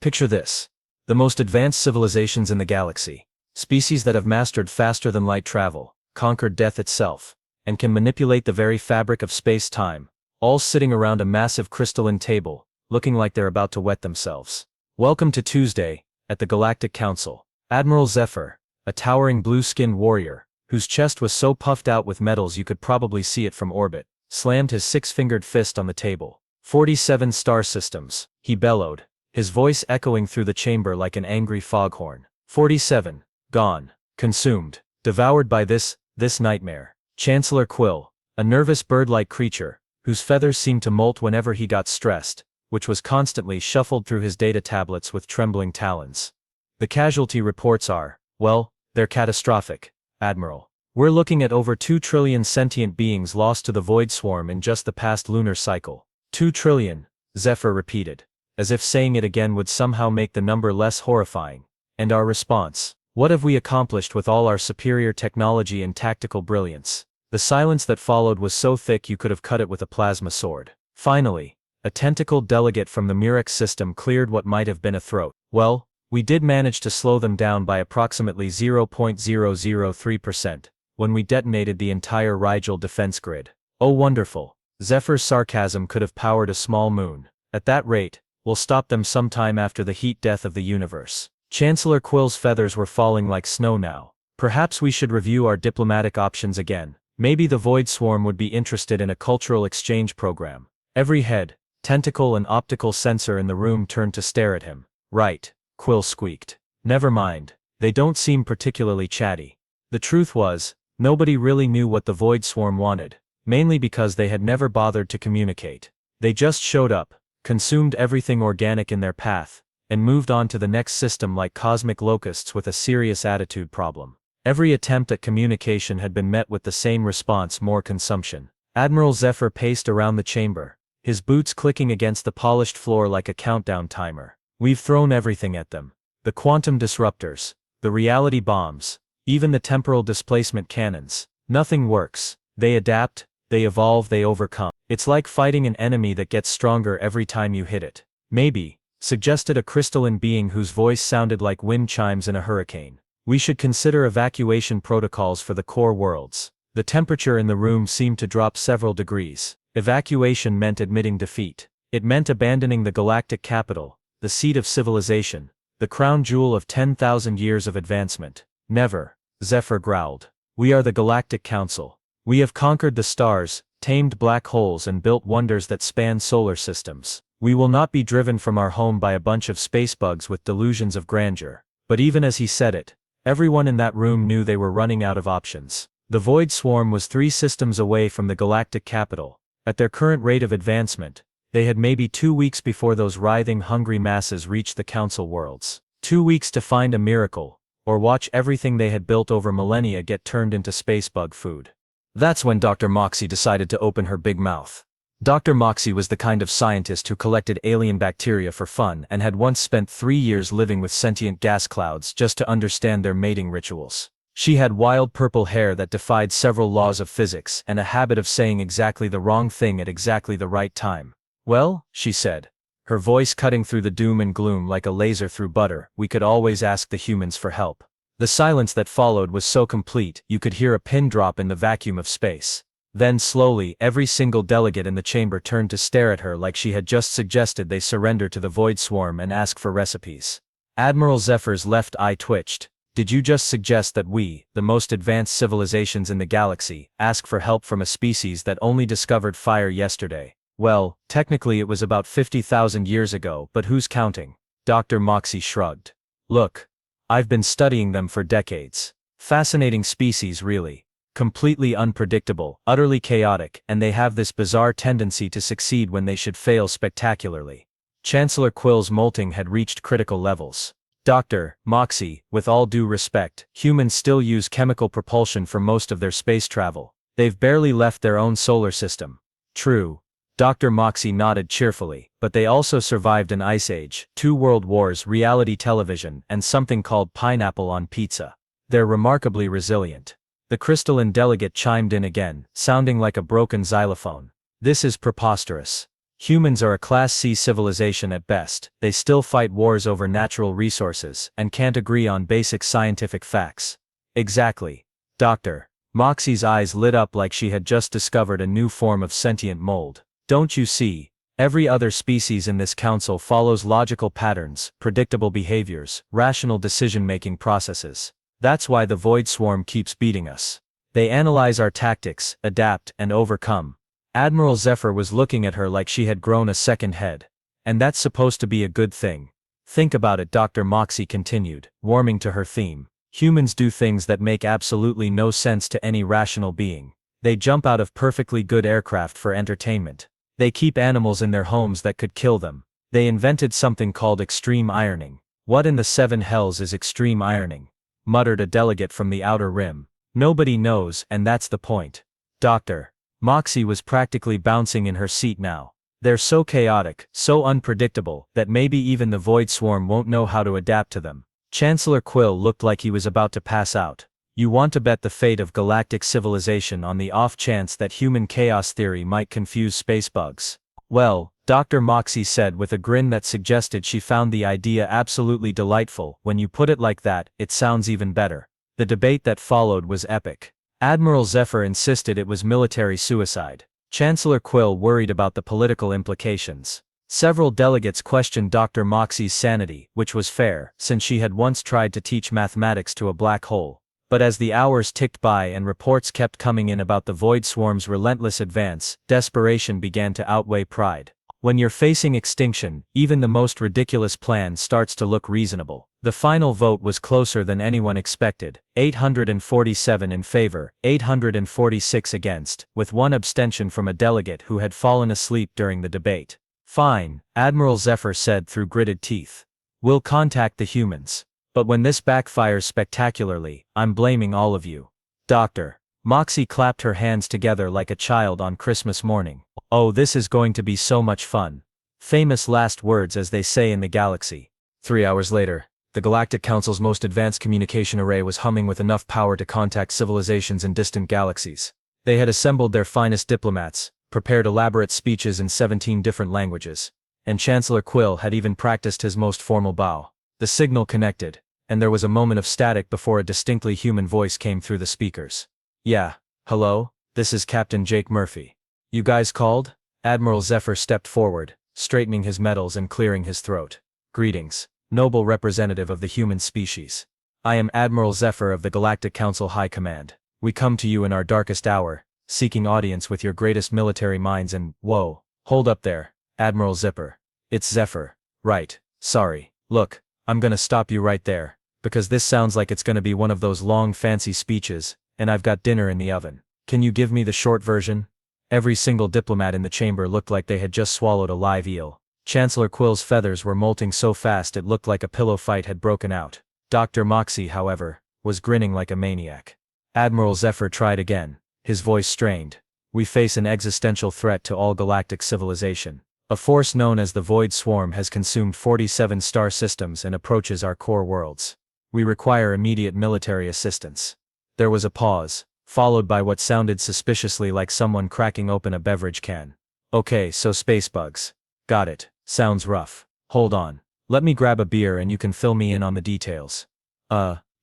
Picture this. The most advanced civilizations in the galaxy. Species that have mastered faster than light travel, conquered death itself, and can manipulate the very fabric of space-time, all sitting around a massive crystalline table, looking like they're about to wet themselves. Welcome to Tuesday, at the Galactic Council. Admiral Zephyr, a towering blue-skinned warrior, whose chest was so puffed out with medals you could probably see it from orbit, slammed his six-fingered fist on the table. 47 star systems, he bellowed, his voice echoing through the chamber like an angry foghorn. 47, gone, consumed, devoured by this nightmare. Chancellor Quill, a nervous bird-like creature, whose feathers seemed to molt whenever he got stressed, which was constantly shuffled through his data tablets with trembling talons. The casualty reports are, well, they're catastrophic, Admiral. We're looking at over 2 trillion sentient beings lost to the Void Swarm in just the past lunar cycle. 2 trillion, Zephyr repeated, as if saying it again would somehow make the number less horrifying. And our response? What have we accomplished with all our superior technology and tactical brilliance? The silence that followed was so thick you could have cut it with a plasma sword. Finally, a tentacled delegate from the Murex system cleared what might have been a throat. Well, we did manage to slow them down by approximately 0.003%, when we detonated the entire Rigel defense grid. Oh wonderful. Zephyr's sarcasm could have powered a small moon. At that rate, we'll stop them sometime after the heat death of the universe. Chancellor Quill's feathers were falling like snow now. Perhaps we should review our diplomatic options again. Maybe the Void Swarm would be interested in a cultural exchange program. Every head, tentacle and optical sensor in the room turned to stare at him. Right, Quill squeaked. Never mind, they don't seem particularly chatty. The truth was, nobody really knew what the Void Swarm wanted, mainly because they had never bothered to communicate. They just showed up, consumed everything organic in their path, and moved on to the next system like cosmic locusts with a serious attitude problem. Every attempt at communication had been met with the same response: more consumption. Admiral Zephyr paced around the chamber, his boots clicking against the polished floor like a countdown timer. We've thrown everything at them. The quantum disruptors, the reality bombs, even the temporal displacement cannons. Nothing works. They adapt, they evolve, they overcome. It's like fighting an enemy that gets stronger every time you hit it. Maybe, suggested a crystalline being whose voice sounded like wind chimes in a hurricane, we should consider evacuation protocols for the core worlds. The temperature in the room seemed to drop several degrees. Evacuation meant admitting defeat. It meant abandoning the galactic capital, the seat of civilization, the crown jewel of 10,000 years of advancement. Never, Zephyr growled. We are the Galactic Council. We have conquered the stars, tamed black holes and built wonders that span solar systems. We will not be driven from our home by a bunch of space bugs with delusions of grandeur. But even as he said it, everyone in that room knew they were running out of options. The Void Swarm was 3 systems away from the galactic capital. At their current rate of advancement, they had maybe 2 weeks before those writhing, hungry masses reached the Council worlds. 2 weeks to find a miracle, or watch everything they had built over millennia get turned into spacebug food. That's when Dr. Moxie decided to open her big mouth. Dr. Moxie was the kind of scientist who collected alien bacteria for fun and had once spent 3 years living with sentient gas clouds just to understand their mating rituals. She had wild purple hair that defied several laws of physics and a habit of saying exactly the wrong thing at exactly the right time. Well, she said, her voice cutting through the doom and gloom like a laser through butter, we could always ask the humans for help. The silence that followed was so complete you could hear a pin drop in the vacuum of space. Then slowly every single delegate in the chamber turned to stare at her like she had just suggested they surrender to the Void Swarm and ask for recipes. Admiral Zephyr's left eye twitched. Did you just suggest that we, the most advanced civilizations in the galaxy, ask for help from a species that only discovered fire yesterday? Well, technically it was about 50,000 years ago, but who's counting? Dr. Moxie shrugged. Look, I've been studying them for decades. Fascinating species really. Completely unpredictable, utterly chaotic, and they have this bizarre tendency to succeed when they should fail spectacularly. Chancellor Quill's molting had reached critical levels. Dr. Moxie, with all due respect, humans still use chemical propulsion for most of their space travel. They've barely left their own solar system. True. Dr. Moxie nodded cheerfully, but they also survived an ice age, 2 world wars, reality television, and something called pineapple on pizza. They're remarkably resilient. The crystalline delegate chimed in again, sounding like a broken xylophone. This is preposterous. Humans are a Class C civilization at best. They still fight wars over natural resources and can't agree on basic scientific facts. Exactly. Doctor. Moxie's eyes lit up like she had just discovered a new form of sentient mold. Don't you see? Every other species in this council follows logical patterns, predictable behaviors, rational decision-making processes. That's why the Void Swarm keeps beating us. They analyze our tactics, adapt, and overcome. Admiral Zephyr was looking at her like she had grown a second head. And that's supposed to be a good thing. Think about it, Dr. Moxie continued, warming to her theme. Humans do things that make absolutely no sense to any rational being. They jump out of perfectly good aircraft for entertainment. They keep animals in their homes that could kill them. They invented something called extreme ironing. What in the seven hells is extreme ironing? Muttered a delegate from the outer rim. Nobody knows, and that's the point. Doctor. Moxie was practically bouncing in her seat now. They're so chaotic, so unpredictable, that maybe even the Void Swarm won't know how to adapt to them. Chancellor Quill looked like he was about to pass out. You want to bet the fate of galactic civilization on the off chance that human chaos theory might confuse space bugs. Well, Dr. Moxie said with a grin that suggested she found the idea absolutely delightful. When you put it like that, it sounds even better. The debate that followed was epic. Admiral Zephyr insisted it was military suicide. Chancellor Quill worried about the political implications. Several delegates questioned Dr. Moxie's sanity, which was fair, since she had once tried to teach mathematics to a black hole. But as the hours ticked by and reports kept coming in about the Void Swarm's relentless advance, desperation began to outweigh pride. When you're facing extinction, even the most ridiculous plan starts to look reasonable. The final vote was closer than anyone expected, 847 in favor, 846 against, with one abstention from a delegate who had fallen asleep during the debate. Fine, Admiral Zephyr said through gritted teeth. We'll contact the humans. But when this backfires spectacularly, I'm blaming all of you. Doctor. Moxie clapped her hands together like a child on Christmas morning. Oh, this is going to be so much fun. Famous last words, as they say in the galaxy. 3 hours later, the Galactic Council's most advanced communication array was humming with enough power to contact civilizations in distant galaxies. They had assembled their finest diplomats, prepared elaborate speeches in 17 different languages, and Chancellor Quill had even practiced his most formal bow. The signal connected, and there was a moment of static before a distinctly human voice came through the speakers. Yeah, hello, this is Captain Jake Murphy. You guys called? Admiral Zephyr stepped forward, straightening his medals and clearing his throat. Greetings, noble representative of the human species. I am Admiral Zephyr of the Galactic Council High Command. We come to you in our darkest hour, seeking audience with your greatest military minds and, whoa, hold up there, Admiral Zipper. It's Zephyr, right, sorry. Look, I'm gonna stop you right there, because this sounds like it's gonna be one of those long fancy speeches, and I've got dinner in the oven. Can you give me the short version? Every single diplomat in the chamber looked like they had just swallowed a live eel. Chancellor Quill's feathers were molting so fast it looked like a pillow fight had broken out. Dr. Moxie, however, was grinning like a maniac. Admiral Zephyr tried again, his voice strained. We face an existential threat to all galactic civilization. A force known as the Void Swarm has consumed 47 star systems and approaches our core worlds. We require immediate military assistance. There was a pause, followed by what sounded suspiciously like someone cracking open a beverage can. Okay, so space bugs. Got it. Sounds rough. Hold on. Let me grab a beer and you can fill me in on the details.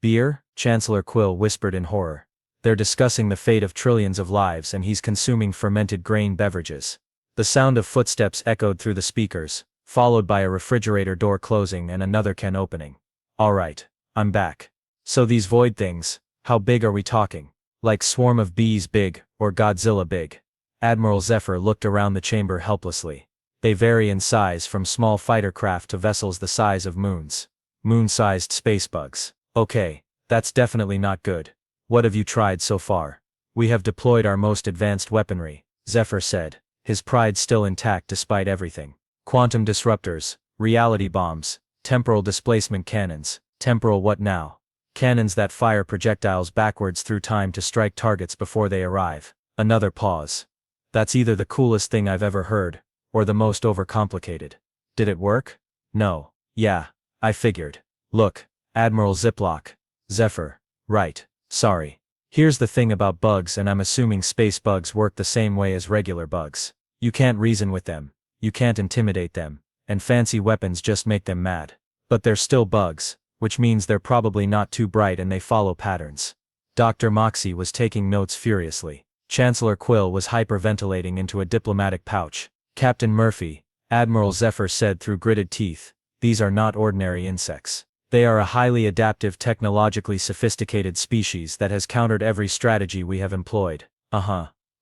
Beer? Chancellor Quill whispered in horror. They're discussing the fate of trillions of lives and he's consuming fermented grain beverages. The sound of footsteps echoed through the speakers, followed by a refrigerator door closing and another can opening. Alright, I'm back. So these void things, how big are we talking? Like swarm of bees big, or Godzilla big? Admiral Zephyr looked around the chamber helplessly. They vary in size from small fighter craft to vessels the size of moons. Moon-sized space bugs. Okay, that's definitely not good. What have you tried so far? We have deployed our most advanced weaponry, Zephyr said, his pride still intact despite everything. Quantum disruptors, reality bombs, temporal displacement cannons, temporal what now? Cannons that fire projectiles backwards through time to strike targets before they arrive. Another pause. That's either the coolest thing I've ever heard, or the most overcomplicated. Did it work? No. Yeah, I figured. Look, Admiral Ziploc. Zephyr. Right. Sorry. Here's the thing about bugs, and I'm assuming space bugs work the same way as regular bugs. You can't reason with them. you can't intimidate them, and fancy weapons just make them mad. But they're still bugs, which means they're probably not too bright and they follow patterns. Dr. Moxie was taking notes furiously. Chancellor Quill was hyperventilating into a diplomatic pouch. Captain Murphy, Admiral Zephyr said through gritted teeth, these are not ordinary insects. They are a highly adaptive, technologically sophisticated species that has countered every strategy we have employed.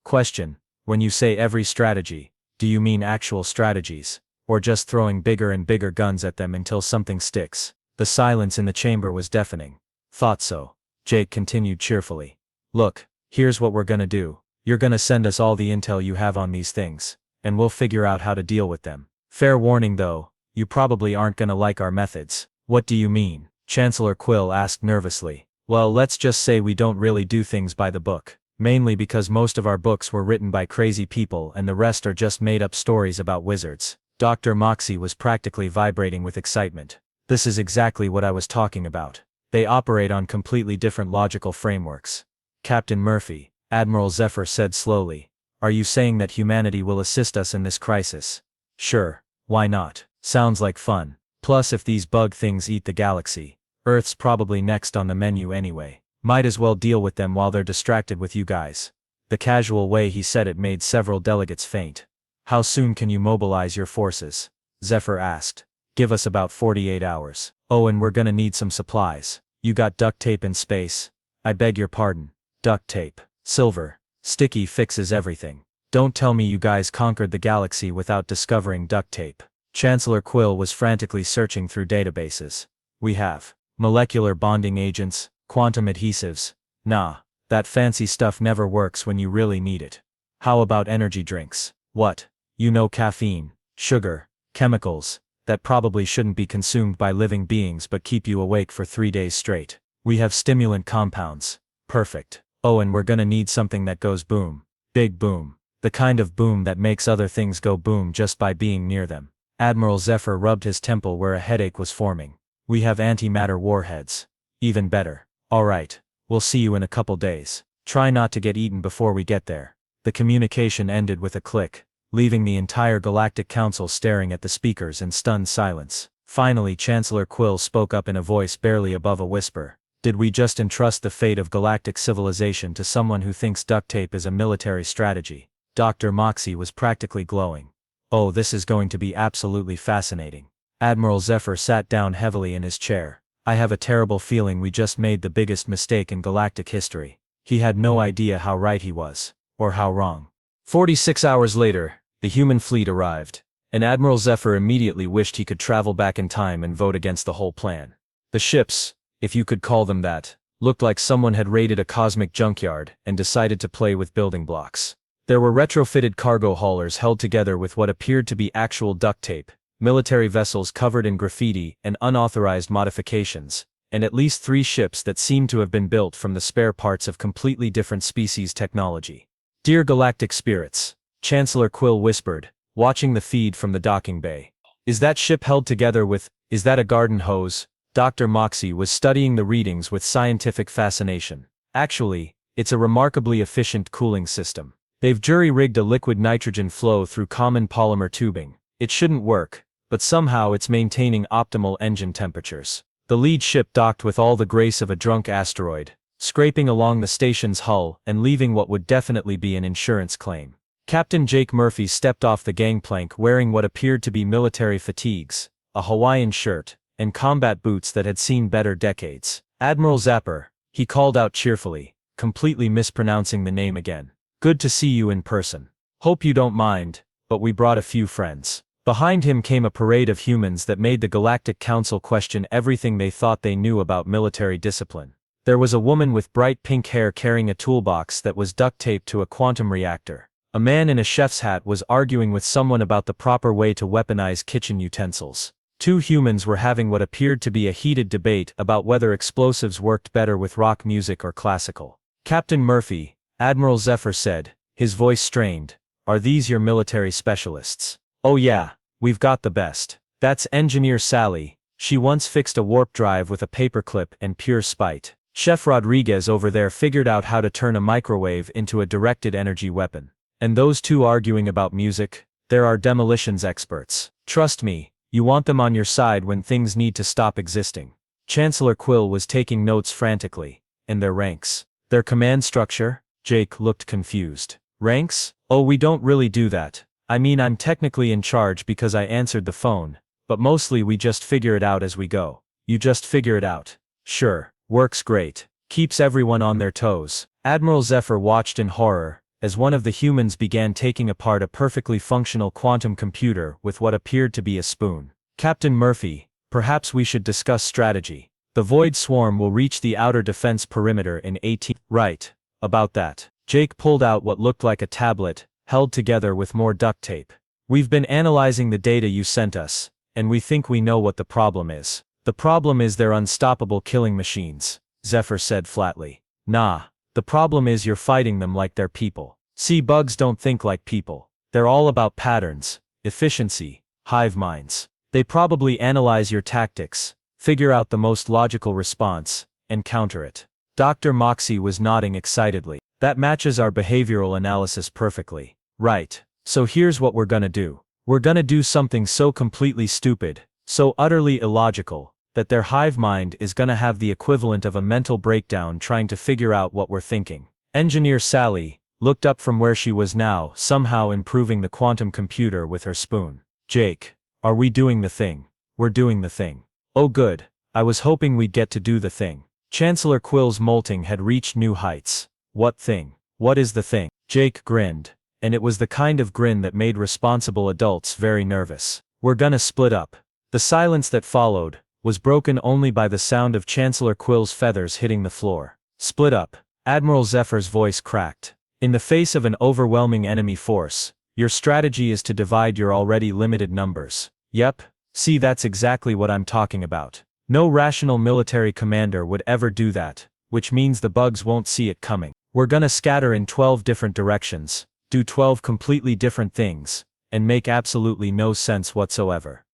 Question: when you say every strategy, do you mean actual strategies, or just throwing bigger and bigger guns at them until something sticks? The silence in the chamber was deafening. Thought so. Jake continued cheerfully. Look, here's what we're gonna do. You're gonna send us all the intel you have on these things, and we'll figure out how to deal with them. Fair warning though, you probably aren't gonna like our methods. What do you mean? Chancellor Quill asked nervously. Well, let's just say we don't really do things by the book. Mainly because most of our books were written by crazy people and the rest are just made-up stories about wizards. Dr. Moxie was practically vibrating with excitement. This is exactly what I was talking about. They operate on completely different logical frameworks. Captain Murphy, Admiral Zephyr said slowly, are you saying that humanity will assist us in this crisis? Sure, why not? Sounds like fun. Plus, if these bug things eat the galaxy, Earth's probably next on the menu anyway. Might as well deal with them while they're distracted with you guys. The casual way he said it made several delegates faint. How soon can you mobilize your forces? Zephyr asked. Give us about 48 hours. Oh, and we're gonna need some supplies. You got duct tape in space? I beg your pardon. Duct tape. Silver. Sticky fixes everything. Don't tell me you guys conquered the galaxy without discovering duct tape. Chancellor Quill was frantically searching through databases. We have molecular bonding agents, quantum adhesives. Nah, that fancy stuff never works when you really need it. How about energy drinks? What? You know, caffeine, sugar, chemicals, that probably shouldn't be consumed by living beings but keep you awake for 3 days straight. We have stimulant compounds. Perfect. Oh, and we're gonna need something that goes boom. Big boom. The kind of boom that makes other things go boom just by being near them. Admiral Zephyr rubbed his temple where a headache was forming. We have antimatter warheads. Even better. Alright, we'll see you in a couple days. Try not to get eaten before we get there. The communication ended with a click, leaving the entire Galactic Council staring at the speakers in stunned silence. Finally, Chancellor Quill spoke up in a voice barely above a whisper. Did we just entrust the fate of galactic civilization to someone who thinks duct tape is a military strategy? Dr. Moxie was practically glowing. Oh, this is going to be absolutely fascinating. Admiral Zephyr sat down heavily in his chair. I have a terrible feeling we just made the biggest mistake in galactic history. He had no idea how right he was, or how wrong. 46 hours later, the human fleet arrived, and Admiral Zephyr immediately wished he could travel back in time and vote against the whole plan. The ships, if you could call them that, looked like someone had raided a cosmic junkyard and decided to play with building blocks. There were retrofitted cargo haulers held together with what appeared to be actual duct tape, military vessels covered in graffiti and unauthorized modifications, and at least 3 ships that seemed to have been built from the spare parts of completely different species technology. Dear Galactic Spirits, Chancellor Quill whispered, watching the feed from the docking bay. Is that ship held together with, is that a garden hose? Dr. Moxie was studying the readings with scientific fascination. Actually, it's a remarkably efficient cooling system. They've jury-rigged a liquid nitrogen flow through common polymer tubing. It shouldn't work, but somehow it's maintaining optimal engine temperatures. The lead ship docked with all the grace of a drunk asteroid, scraping along the station's hull and leaving what would definitely be an insurance claim. Captain Jake Murphy stepped off the gangplank wearing what appeared to be military fatigues, a Hawaiian shirt, and combat boots that had seen better decades. Admiral Zapper, he called out cheerfully, completely mispronouncing the name again. Good to see you in person. Hope you don't mind, but we brought a few friends. Behind him came a parade of humans that made the Galactic Council question everything they thought they knew about military discipline. There was a woman with bright pink hair carrying a toolbox that was duct taped to a quantum reactor. A man in a chef's hat was arguing with someone about the proper way to weaponize kitchen utensils. 2 humans were having what appeared to be a heated debate about whether explosives worked better with rock music or classical. Captain Murphy, Admiral Zephyr said, his voice strained, are these your military specialists? Oh yeah, we've got the best. That's Engineer Sally, she once fixed a warp drive with a paperclip and pure spite. Chef Rodriguez over there figured out how to turn a microwave into a directed energy weapon. And those 2 arguing about music, They're our demolitions experts. Trust me, you want them on your side when things need to stop existing. Chancellor Quill was taking notes frantically. And their ranks. Their command structure? Jake looked confused. Ranks? Oh, we don't really do that. I mean, I'm technically in charge because I answered the phone, but mostly we just figure it out as we go. You just figure it out. Sure, works great. Keeps everyone on their toes. Admiral Zephyr watched in horror, as one of the humans began taking apart a perfectly functional quantum computer with what appeared to be a spoon. Captain Murphy, perhaps we should discuss strategy. The Void Swarm will reach the outer defense perimeter in 18. Right. About that. Jake pulled out what looked like a tablet, held together with more duct tape. We've been analyzing the data you sent us, and we think we know what the problem is. The problem is they're unstoppable killing machines, Zephyr said flatly. Nah. The problem is you're fighting them like they're people. See, bugs don't think like people. They're all about patterns, efficiency, hive minds. They probably analyze your tactics, figure out the most logical response, and counter it. Dr. Moxie was nodding excitedly. That matches our behavioral analysis perfectly. Right. So here's what we're gonna do. We're gonna do something so completely stupid, so utterly illogical, that their hive mind is gonna have the equivalent of a mental breakdown trying to figure out what we're thinking. Engineer Sally looked up from where she was now, somehow improving the quantum computer with her spoon. Jake, are we doing the thing? We're doing the thing. Oh good, I was hoping we'd get to do the thing. Chancellor Quill's molting had reached new heights. What thing? What is the thing? Jake grinned, and it was the kind of grin that made responsible adults very nervous. We're gonna split up. The silence that followed was broken only by the sound of Chancellor Quill's feathers hitting the floor. Split up. Admiral Zephyr's voice cracked. In the face of an overwhelming enemy force, your strategy is to divide your already limited numbers. Yep. See, that's exactly what I'm talking about. No rational military commander would ever do that, which means the bugs won't see it coming. We're gonna scatter in 12 different directions, do 12 completely different things, and make absolutely no sense whatsoever.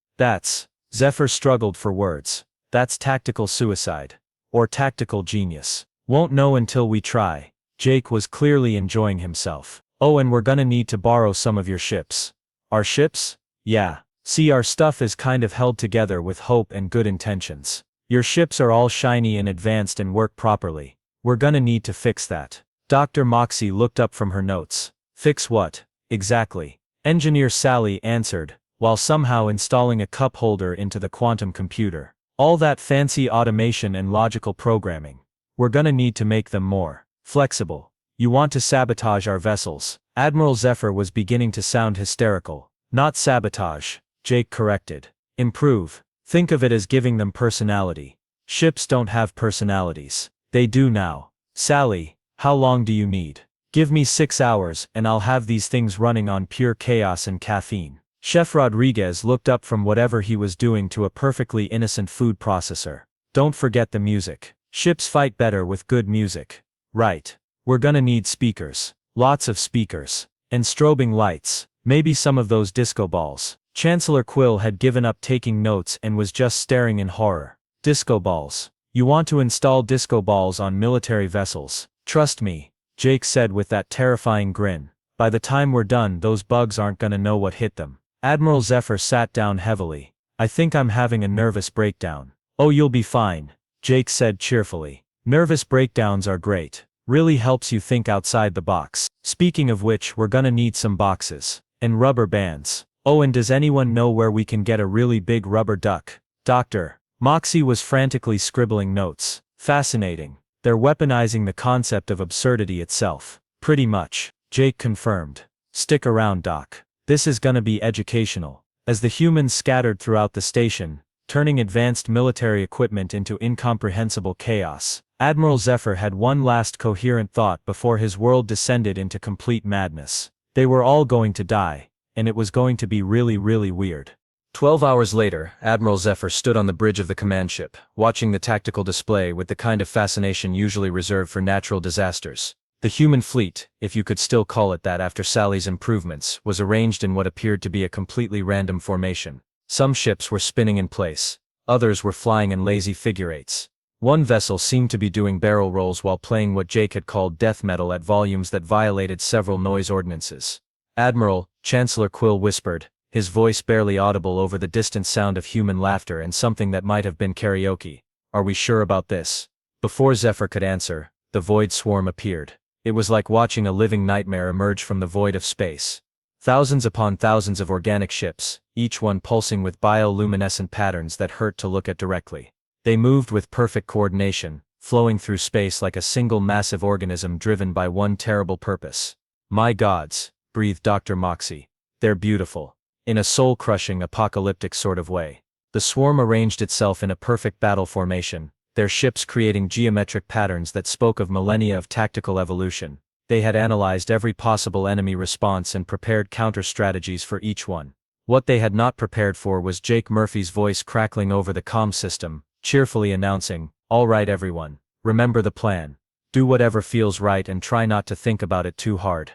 Zephyr struggled for words. That's tactical suicide. Or tactical genius. Won't know until we try. Jake was clearly enjoying himself. Oh, and we're gonna need to borrow some of your ships. Our ships? Yeah. See, our stuff is kind of held together with hope and good intentions. Your ships are all shiny and advanced and work properly. We're gonna need to fix that. Dr. Moxie looked up from her notes. Fix what? Exactly. Engineer Sally answered, while somehow installing a cup holder into the quantum computer. All that fancy automation and logical programming. We're gonna need to make them more flexible. You want to sabotage our vessels. Admiral Zephyr was beginning to sound hysterical. Not sabotage. Jake corrected. Improve. Think of it as giving them personality. Ships don't have personalities. They do now. Sally, how long do you need? Give me 6 hours and I'll have these things running on pure chaos and caffeine. Chef Rodriguez looked up from whatever he was doing to a perfectly innocent food processor. Don't forget the music. Ships fight better with good music. Right. We're gonna need speakers. Lots of speakers. And strobing lights. Maybe some of those disco balls. Chancellor Quill had given up taking notes and was just staring in horror. Disco balls. You want to install disco balls on military vessels. Trust me, Jake said with that terrifying grin. By the time we're done, those bugs aren't gonna know what hit them. Admiral Zephyr sat down heavily. I think I'm having a nervous breakdown. Oh, you'll be fine, Jake said cheerfully. Nervous breakdowns are great. Really helps you think outside the box. Speaking of which, we're gonna need some boxes. And rubber bands. Oh, and does anyone know where we can get a really big rubber duck? Dr. Moxie was frantically scribbling notes. Fascinating. They're weaponizing the concept of absurdity itself. Pretty much, Jake confirmed. Stick around, Doc. This is gonna be educational. As the humans scattered throughout the station, turning advanced military equipment into incomprehensible chaos, Admiral Zephyr had one last coherent thought before his world descended into complete madness. They were all going to die, and it was going to be really, really weird. 12 hours later, Admiral Zephyr stood on the bridge of the command ship, watching the tactical display with the kind of fascination usually reserved for natural disasters. The human fleet, if you could still call it that after Sally's improvements, was arranged in what appeared to be a completely random formation. Some ships were spinning in place, others were flying in lazy figure eights. One vessel seemed to be doing barrel rolls while playing what Jake had called death metal at volumes that violated several noise ordinances. Admiral, Chancellor Quill whispered, his voice barely audible over the distant sound of human laughter and something that might have been karaoke. Are we sure about this? Before Zephyr could answer, the void swarm appeared. It was like watching a living nightmare emerge from the void of space. Thousands upon thousands of organic ships, each one pulsing with bioluminescent patterns that hurt to look at directly. They moved with perfect coordination, flowing through space like a single massive organism driven by one terrible purpose. My gods, breathed Dr. Moxie. They're beautiful. In a soul-crushing, apocalyptic sort of way. The swarm arranged itself in a perfect battle formation, their ships creating geometric patterns that spoke of millennia of tactical evolution. They had analyzed every possible enemy response and prepared counter-strategies for each one. What they had not prepared for was Jake Murphy's voice crackling over the comm system, cheerfully announcing, "All right everyone, remember the plan. Do whatever feels right and try not to think about it too hard.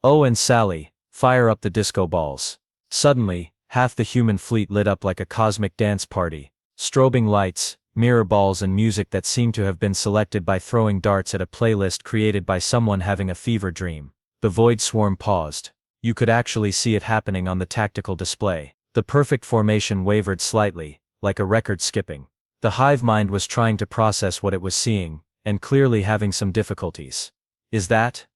Oh, and Sally, fire up the disco balls." Suddenly, half the human fleet lit up like a cosmic dance party. Strobing lights, mirror balls and music that seemed to have been selected by throwing darts at a playlist created by someone having a fever dream. The void swarm paused. You could actually see it happening on the tactical display. The perfect formation wavered slightly, like a record skipping. The hive mind was trying to process what it was seeing, and clearly having some difficulties. Is that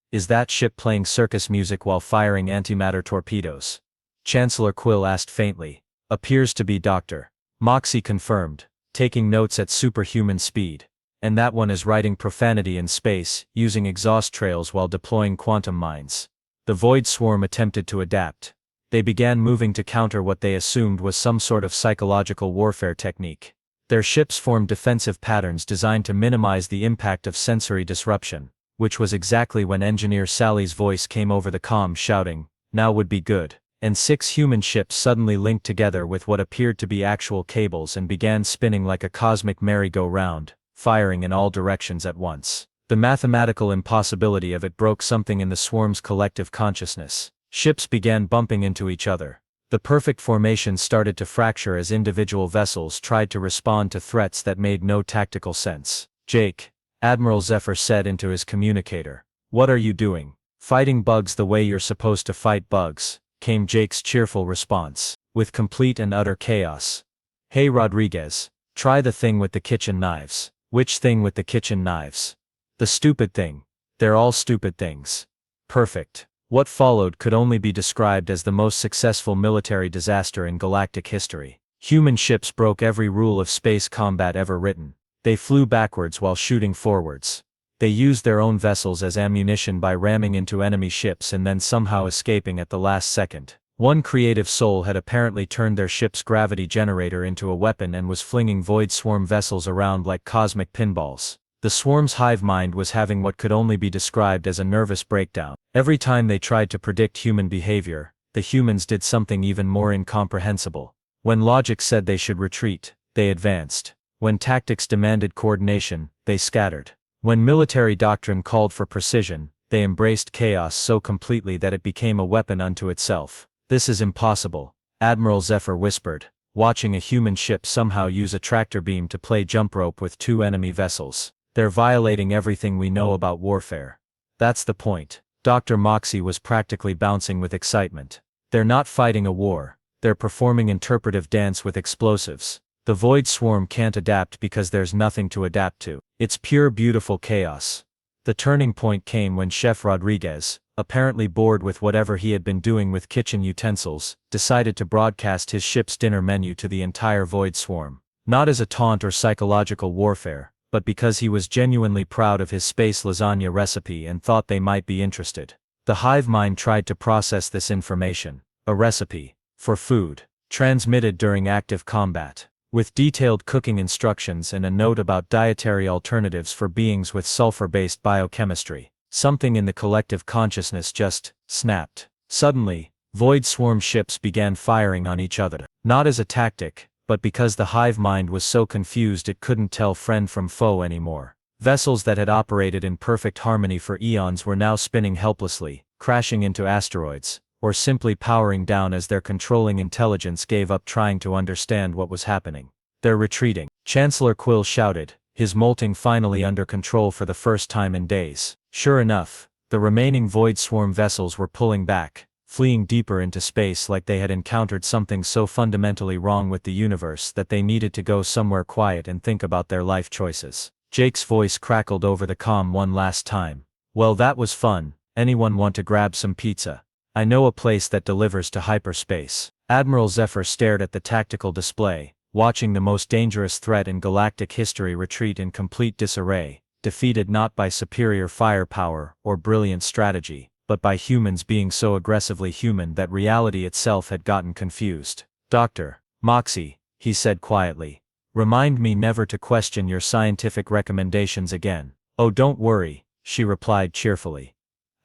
ship playing circus music while firing antimatter torpedoes? Chancellor Quill asked faintly. Appears to be, Dr. Moxie confirmed, taking notes at superhuman speed. And that one is writing profanity in space, using exhaust trails while deploying quantum mines. The void swarm attempted to adapt. They began moving to counter what they assumed was some sort of psychological warfare technique. Their ships formed defensive patterns designed to minimize the impact of sensory disruption, which was exactly when Engineer Sally's voice came over the comm shouting, "Now would be good." And 6 human ships suddenly linked together with what appeared to be actual cables and began spinning like a cosmic merry-go-round, firing in all directions at once. The mathematical impossibility of it broke something in the swarm's collective consciousness. Ships began bumping into each other. The perfect formation started to fracture as individual vessels tried to respond to threats that made no tactical sense. Jake, Admiral Zephyr said into his communicator. What are you doing? Fighting bugs the way you're supposed to fight bugs, came Jake's cheerful response, with complete and utter chaos. Hey Rodriguez, try the thing with the kitchen knives. Which thing with the kitchen knives? The stupid thing. They're all stupid things. Perfect. What followed could only be described as the most successful military disaster in galactic history. Human ships broke every rule of space combat ever written. They flew backwards while shooting forwards. They used their own vessels as ammunition by ramming into enemy ships and then somehow escaping at the last second. One creative soul had apparently turned their ship's gravity generator into a weapon and was flinging void swarm vessels around like cosmic pinballs. The swarm's hive mind was having what could only be described as a nervous breakdown. Every time they tried to predict human behavior, the humans did something even more incomprehensible. When logic said they should retreat, they advanced. When tactics demanded coordination, they scattered. When military doctrine called for precision, they embraced chaos so completely that it became a weapon unto itself. This is impossible, Admiral Zephyr whispered, watching a human ship somehow use a tractor beam to play jump rope with 2 enemy vessels. They're violating everything we know about warfare. That's the point. Dr. Moxie was practically bouncing with excitement. They're not fighting a war, they're performing interpretive dance with explosives. The void swarm can't adapt because there's nothing to adapt to. It's pure beautiful chaos. The turning point came when Chef Rodriguez, apparently bored with whatever he had been doing with kitchen utensils, decided to broadcast his ship's dinner menu to the entire void swarm. Not as a taunt or psychological warfare, but because he was genuinely proud of his space lasagna recipe and thought they might be interested. The hive mind tried to process this information, a recipe for food, transmitted during active combat, with detailed cooking instructions and a note about dietary alternatives for beings with sulfur-based biochemistry. Something in the collective consciousness just snapped. Suddenly, void swarm ships began firing on each other, not as a tactic, but because the hive mind was so confused it couldn't tell friend from foe anymore. Vessels that had operated in perfect harmony for eons were now spinning helplessly, crashing into asteroids, or simply powering down as their controlling intelligence gave up trying to understand what was happening. They're retreating, Chancellor Quill shouted, his molting finally under control for the first time in days. Sure enough, the remaining void swarm vessels were pulling back, fleeing deeper into space like they had encountered something so fundamentally wrong with the universe that they needed to go somewhere quiet and think about their life choices. Jake's voice crackled over the comm one last time. Well, that was fun. Anyone want to grab some pizza? I know a place that delivers to hyperspace. Admiral Zephyr stared at the tactical display, watching the most dangerous threat in galactic history retreat in complete disarray, defeated not by superior firepower or brilliant strategy, but by humans being so aggressively human that reality itself had gotten confused. Dr. Moxie, he said quietly, remind me never to question your scientific recommendations again. Oh, don't worry, she replied cheerfully.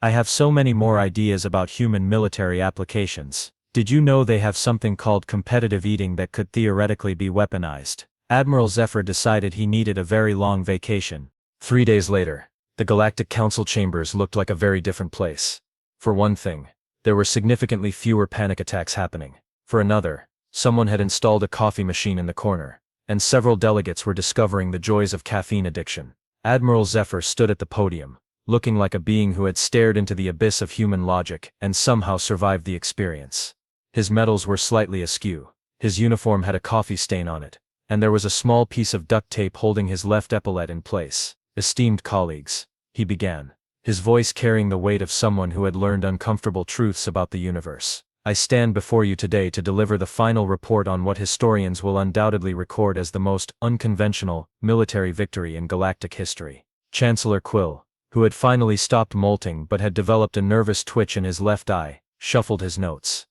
I have so many more ideas about human military applications. Did you know they have something called competitive eating that could theoretically be weaponized? Admiral Zephyr decided he needed a very long vacation. 3 days later, the Galactic Council chambers looked like a very different place. For one thing, there were significantly fewer panic attacks happening. For another, someone had installed a coffee machine in the corner, and several delegates were discovering the joys of caffeine addiction. Admiral Zephyr stood at the podium, looking like a being who had stared into the abyss of human logic and somehow survived the experience. His medals were slightly askew, his uniform had a coffee stain on it, and there was a small piece of duct tape holding his left epaulette in place. Esteemed colleagues, he began, his voice carrying the weight of someone who had learned uncomfortable truths about the universe. I stand before you today to deliver the final report on what historians will undoubtedly record as the most unconventional military victory in galactic history. Chancellor Quill, who had finally stopped molting but had developed a nervous twitch in his left eye, shuffled his notes.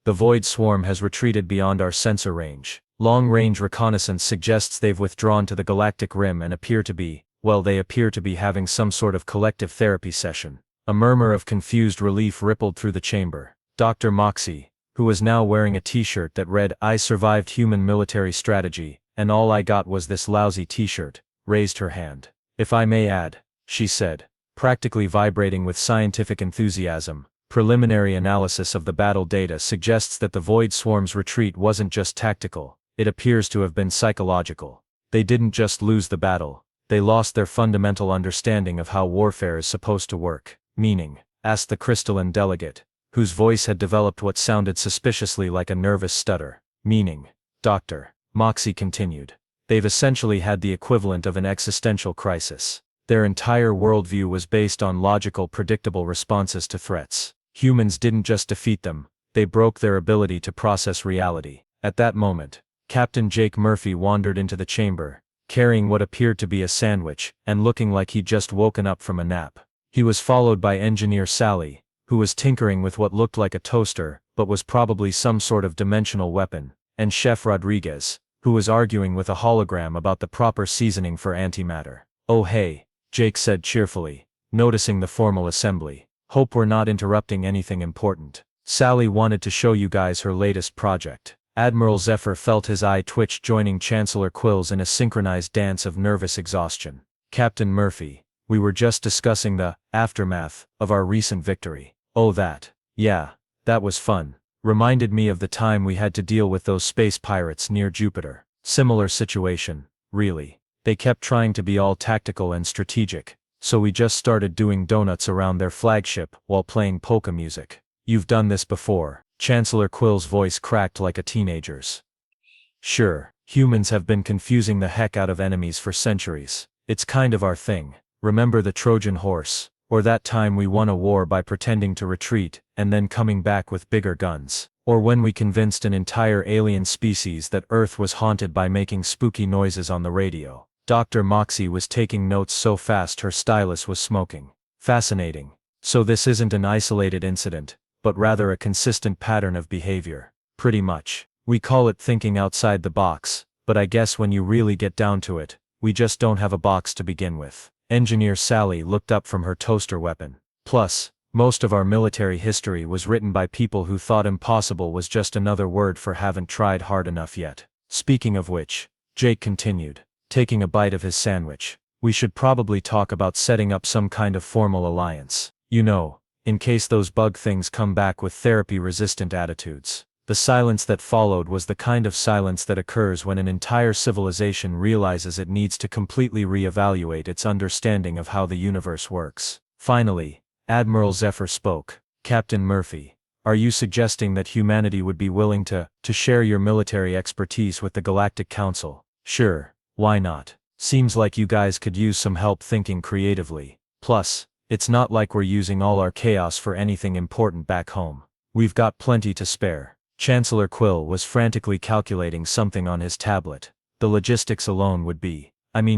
The Void Swarm has retreated beyond our sensor range. Long-range reconnaissance suggests they've withdrawn to the galactic rim and appear to be having some sort of collective therapy session. A murmur of confused relief rippled through the chamber. Dr. Moxie, who was now wearing a t-shirt that read, "I survived human military strategy, and all I got was this lousy t-shirt," raised her hand. If I may add, she said, practically vibrating with scientific enthusiasm, preliminary analysis of the battle data suggests that the Void Swarm's retreat wasn't just tactical, it appears to have been psychological. They didn't just lose the battle, they lost their fundamental understanding of how warfare is supposed to work. Meaning? Asked the crystalline delegate, whose voice had developed what sounded suspiciously like a nervous stutter. Meaning, Dr. Moxie continued. They've essentially had the equivalent of an existential crisis. Their entire worldview was based on logical, predictable responses to threats. Humans didn't just defeat them, they broke their ability to process reality. At that moment, Captain Jake Murphy wandered into the chamber, carrying what appeared to be a sandwich, and looking like he'd just woken up from a nap. He was followed by Engineer Sally, who was tinkering with what looked like a toaster, but was probably some sort of dimensional weapon, and Chef Rodriguez, who was arguing with a hologram about the proper seasoning for antimatter. "Oh hey," Jake said cheerfully, noticing the formal assembly. "Hope we're not interrupting anything important. Sally wanted to show you guys her latest project." Admiral Zephyr felt his eye twitch, joining Chancellor Quill's in a synchronized dance of nervous exhaustion. "Captain Murphy, we were just discussing the aftermath of our recent victory." "Oh that. Yeah, that was fun. Reminded me of the time we had to deal with those space pirates near Jupiter. Similar situation, really. They kept trying to be all tactical and strategic, so we just started doing donuts around their flagship while playing polka music." "You've done this before." Chancellor Quill's voice cracked like a teenager's. "Sure, humans have been confusing the heck out of enemies for centuries. It's kind of our thing. Remember the Trojan horse? Or that time we won a war by pretending to retreat and then coming back with bigger guns? Or when we convinced an entire alien species that Earth was haunted by making spooky noises on the radio?" Dr. Moxie was taking notes so fast her stylus was smoking. "Fascinating. So this isn't an isolated incident, but rather a consistent pattern of behavior." "Pretty much. We call it thinking outside the box, but I guess when you really get down to it, we just don't have a box to begin with." Engineer Sally looked up from her toaster weapon. "Plus, most of our military history was written by people who thought impossible was just another word for haven't tried hard enough yet. Speaking of which," Jake continued, taking a bite of his sandwich, "we should probably talk about setting up some kind of formal alliance. You know, in case those bug things come back with therapy-resistant attitudes." The silence that followed was the kind of silence that occurs when an entire civilization realizes it needs to completely re-evaluate its understanding of how the universe works. Finally, Admiral Zephyr spoke. "Captain Murphy, Are you suggesting that humanity would be willing to share your military expertise with the Galactic Council? Sure, why not? Seems like you guys could use some help thinking creatively. Plus, it's not like we're using all our chaos for anything important back home. We've got plenty to spare. Chancellor Quill was frantically calculating something on his tablet. The logistics alone would be,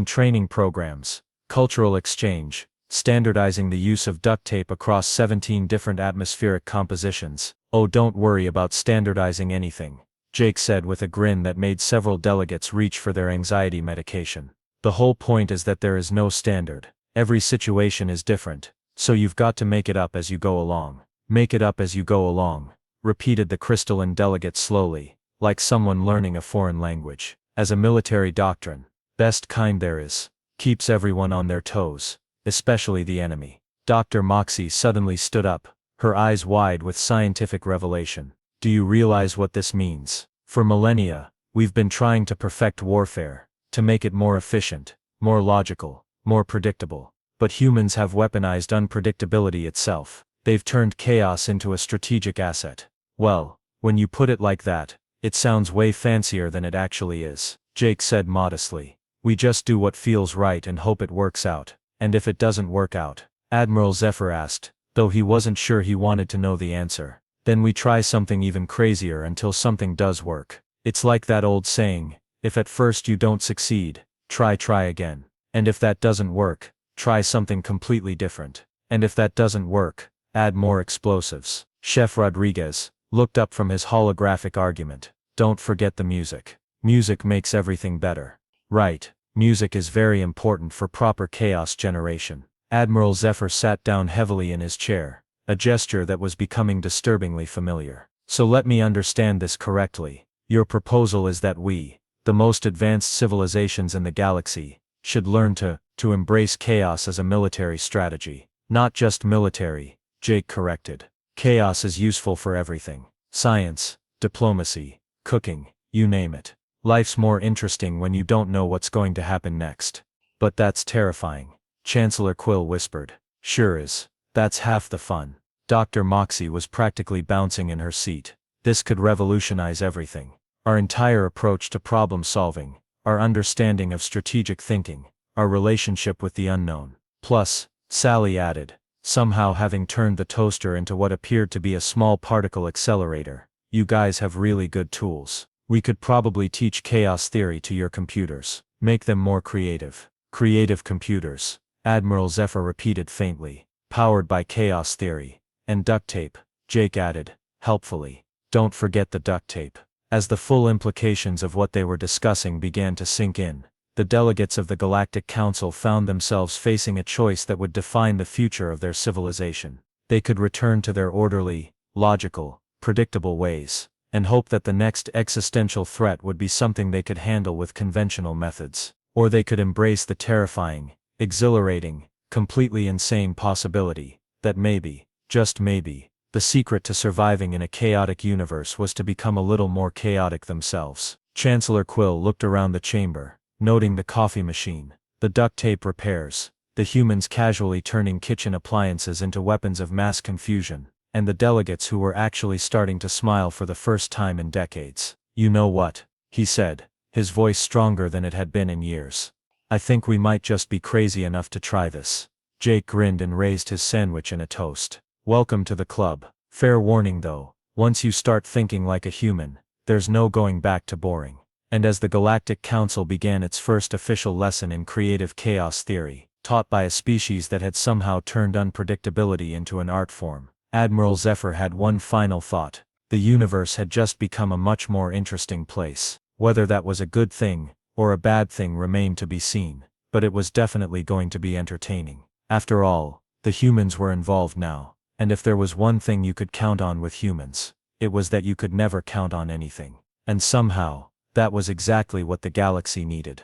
training programs, cultural exchange, standardizing the use of duct tape across 17 different atmospheric compositions. Oh, don't worry about standardizing anything, Jake said with a grin that made several delegates reach for their anxiety medication. The whole point is that there is no standard. Every situation is different, so you've got to make it up as you go along. Make it up as you go along, repeated the crystalline delegate slowly, like someone learning a foreign language. As a military doctrine, best kind there is, keeps everyone on their toes, especially the enemy. Dr. Moxie suddenly stood up, her eyes wide with scientific revelation. Do you realize what this means? For millennia, we've been trying to perfect warfare, to make it more efficient, more logical, more predictable. But humans have weaponized unpredictability itself. They've turned chaos into a strategic asset. Well, when you put it like that, it sounds way fancier than it actually is, Jake said modestly. We just do what feels right and hope it works out. And if it doesn't work out? Admiral Zephyr asked, though he wasn't sure he wanted to know the answer. Then we try something even crazier until something does work. It's like that old saying, if at first you don't succeed, try again. And if that doesn't work, try something completely different. And if that doesn't work, add more explosives. Chef Rodriguez looked up from his holographic argument. Don't forget the music. Music makes everything better. Right, music is very important for proper chaos generation. Admiral Zephyr sat down heavily in his chair, a gesture that was becoming disturbingly familiar. So let me understand this correctly. Your proposal is that we, the most advanced civilizations in the galaxy, should learn to embrace chaos as a military strategy. Not just military, Jake corrected. Chaos is useful for everything. Science, diplomacy, cooking, you name it. Life's more interesting when you don't know what's going to happen next. But that's terrifying, Chancellor Quill whispered. Sure is. That's half the fun. Dr. Moxie was practically bouncing in her seat. This could revolutionize everything. Our entire approach to problem solving, our understanding of strategic thinking, our relationship with the unknown. Plus, Sally added, somehow having turned the toaster into what appeared to be a small particle accelerator. You guys have really good tools. We could probably teach chaos theory to your computers. Make them more creative. Creative computers, Admiral Zephyr repeated faintly. Powered by chaos theory. And duct tape, Jake added, helpfully. Don't forget the duct tape. As the full implications of what they were discussing began to sink in, the delegates of the Galactic Council found themselves facing a choice that would define the future of their civilization. They could return to their orderly, logical, predictable ways, and hope that the next existential threat would be something they could handle with conventional methods. Or they could embrace the terrifying, exhilarating, completely insane possibility that maybe, just maybe, the secret to surviving in a chaotic universe was to become a little more chaotic themselves. Chancellor Quill looked around the chamber, noting the coffee machine, the duct tape repairs, the humans casually turning kitchen appliances into weapons of mass confusion, and the delegates who were actually starting to smile for the first time in decades. You know what? He said, his voice stronger than it had been in years. I think we might just be crazy enough to try this. Jake grinned and raised his sandwich in a toast. Welcome to the club. Fair warning though, once you start thinking like a human, there's no going back to boring. And as the Galactic Council began its first official lesson in creative chaos theory, taught by a species that had somehow turned unpredictability into an art form, Admiral Zephyr had one final thought. The universe had just become a much more interesting place. Whether that was a good thing, or a bad thing remained to be seen, but it was definitely going to be entertaining. After all, the humans were involved now, and if there was one thing you could count on with humans, it was that you could never count on anything. And somehow, that was exactly what the galaxy needed.